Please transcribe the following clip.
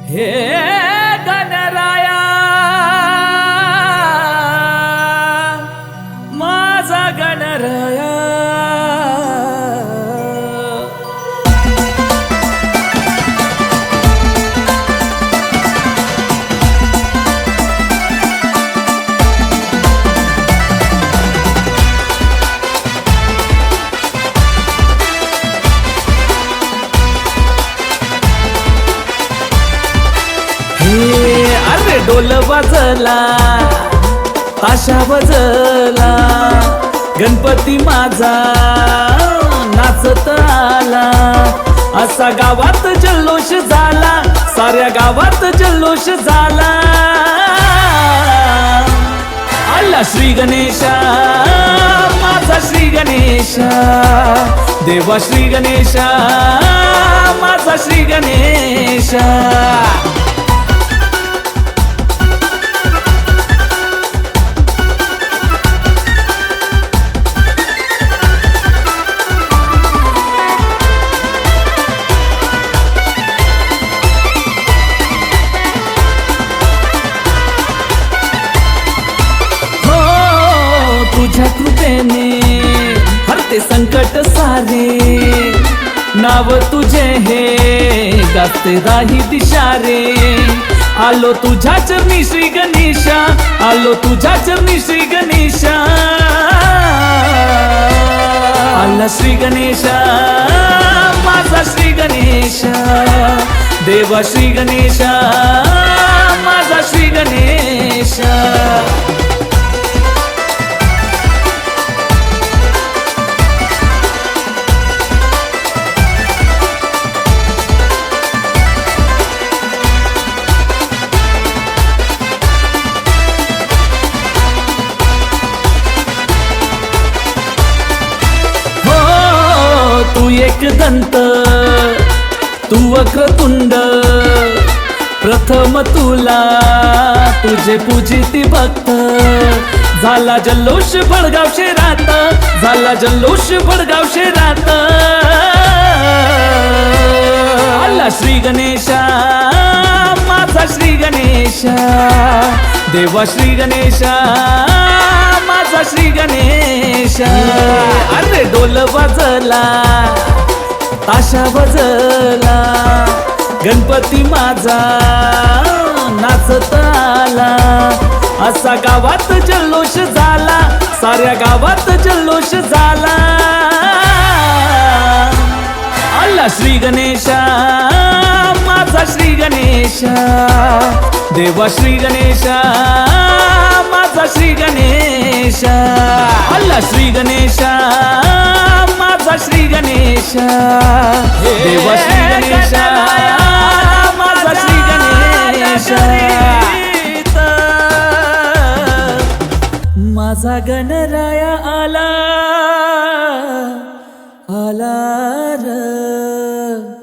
हे गणराया माझा गणराया अरे डोल वाजला ताशा वाजला गणपती माझा नाचत आला असा गावात जल्लोष झाला साऱ्या गावात जल्लोष झाला आला श्री गणेशा माझा श्री गणेशा देवा श्री गणेशा माझा श्री गणेशा तुझ्या कृपेने हरते संकट सारे नाव तुझे हे गाते राही दिशारे आलो तुझ्या चरणी श्री गणेशा आलो तुझ्या चरणी श्री गणेशा आला श्री गणेशा माझा श्री गणेशा देवा श्री गणेशा माझा श्री गणेशा तू एक दंत तू वक्रतुंड प्रथम तुला तुझे पूजिती भक्त झाला जल्लोष भडगाव शहरात झाला जल्लोष भडगाव शहरात आला श्री गणेशा माझा श्री गणेशा देवा श्री गणेशा माझा श्री गणेशा अरे डोल वाजला ताशा वाजला गणपती माझा नाचत आला असा गावात जल्लोष झाला साऱ्या गावात जल्लोष झाला आला श्री गणेशा माझा श्री गणेशा देवा श्री गणेशा माझा श्री गणेशा आला श्री गणेशा माझा श्री गणेशा देवा श्री गणेशा माझा श्री गणेशा माझा गणराया आला आला र